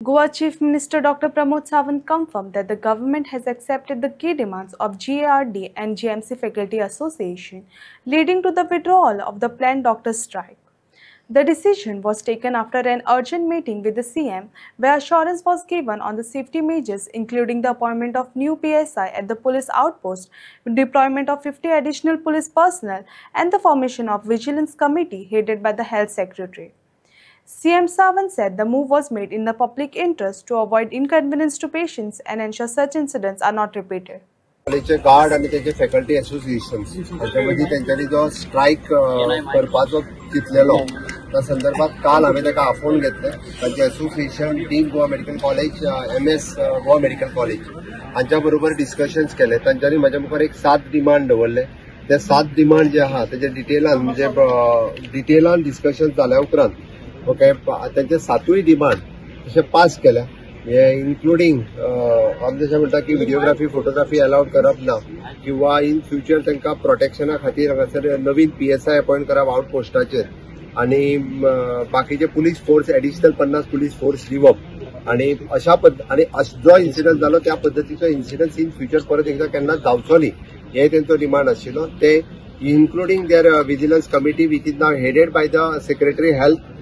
Goa Chief Minister Dr. Pramod Sawant confirmed that the government has accepted the key demands of GARD and GMC Faculty Association, leading to the withdrawal of the planned doctors' strike. The decision was taken after an urgent meeting with the CM, where assurance was given on the safety measures, including the appointment of new PSI at the police outpost, deployment of 50 additional police personnel, and the formation of Vigilance Committee headed by the Health Secretary. CM Sawant said the move was made in the public interest to avoid inconvenience to patients and ensure such incidents are not repeated. कॉलेजचे guard आणि त्याचे faculty associations हाच्यामध्ये त्यांच्यानी जो strike करपाचो चिंतलेलो त्या संदर्भात काल हांवें ताका आफोवन घेतले. तांचे association dean Goa medical college MS Goa medical college हांच्या बरोबर डिस्कशन्स केले. तांच्यांनी म्हाज्या मुखार एक 7 डिमांड दवरले. ते 7 डिमांड जे आहा तेजे डिटेलान डिस्कशन जाल्या उपरांत ओके त्यांचे 7य डिमांड तशे पास केल्या. इन्क्लुडिंग आमी जशें म्हणटा की व्हिडिओग्राफी फोटोग्राफी अलाउड करप ना किंवा इन फ्युचर तांकां प्रोटेक्शना खातीर हांगासर नवीन PSI अपॉइंट करप आउटपोस्टाचेर आनी बाकीचे police force additional 50 police force दिवप आनी अशा आनी जो इन्सिडंट जालो त्या पद्दतीचो इन्सिडंट इन फ्युचर परत एकदा केन्ना जावचो न्ही हे तेंचो डिमांड आशिल्लो. ते including there vigilance committee which is now headed by the secretary health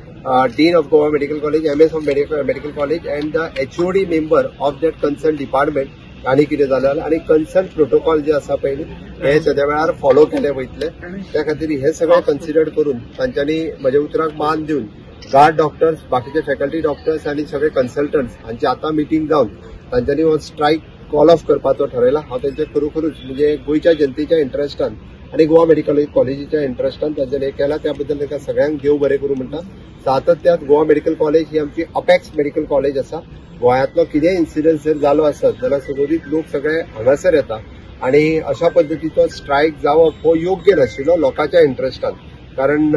Dean of Goa Medical College, MS of Medical College, and the HOD member of that concerned department. आणि कितें जालें आनी कन्सर्न प्रोटोकॉल जे आसा पळय हे सद्या वेळार फॉलो केले वयतले. त्या खातीर हे सगळे कन्सिडर करून तांच्यांनी म्हज्या उतराक मान दिवन गार्ड डॉक्टर्स बाकीचे फॅकल्टी डॉक्टर्स आनी सगळे कन्सल्टंट्स हांची आतां मिटींग जावन तांच्यांनी हो स्ट्रायक कॉल ऑफ करपाचो ठरयला. हांव तेंचे खरोखरूच म्हणजे गोंयच्या जनतेच्या इंट्रस्टान आणि गोवा मेडिकल कॉलेजीच्या इंट्रस्टान तांच्यांनी केला. त्या बद्दल ताका सगळ्यांक देव बरें करूं म्हणटा. सातत्यात गोवा मेडिकल कॉलेज ही आमची अपेक्स मेडिकल कॉलेज आसा. गोंयांतलो कितेंय इन्सिडंट जर जालो आसत जाल्यार सुरळीत लोक सगळे हांगासर येता आनी अशा पद्दतीचो स्ट्रायक जावप हो योग्य नाशिल्लो लोकांच्या इंट्रस्टान. कारण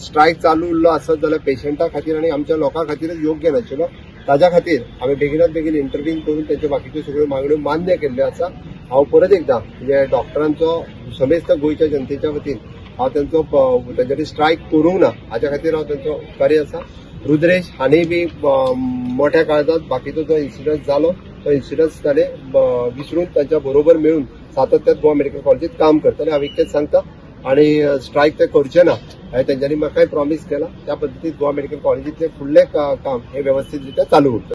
स्ट्रायक चालू उरलो आसत जाल्यार पेशंटा खातीर आनी आमच्या लोकां खातीरच योग्य नाशिल्लो. ताज्या खातीर हांवें बेगिनात बेगीन इंटरव्हीन करून तेंच्यो बाकीच्यो सगळ्यो मागण्यो मान्य केल्ल्यो आसा. हांव परत एकदां म्हणजे डॉक्टरांचो समेस्त गोंयच्या जनतेच्या वतीन हांव तेंच्यानी स्ट्रायक करूंक ना हाच्या खातीर हांव तेंचो उपकारी आसा. रुद्रेश हांणी बी मोठ्या काळजांत बाकीचो जो इन्सिडंट जालो तो इन्सिडंट ताणें विसरून तांच्या बरोबर मेळून सातत्यात गोवा मेडिकल कॉलेजीत काम करतले हांव इतकेंच सांगता. आनी स्ट्रायक ते करचे ना हे तेंच्यांनी म्हाकाय प्रॉमीस केला. त्या पद्दतीन गोवा मेडिकल कॉलेजीतलें फुडलें काम हे वेवस्थीत रित्या चालू उरतलें.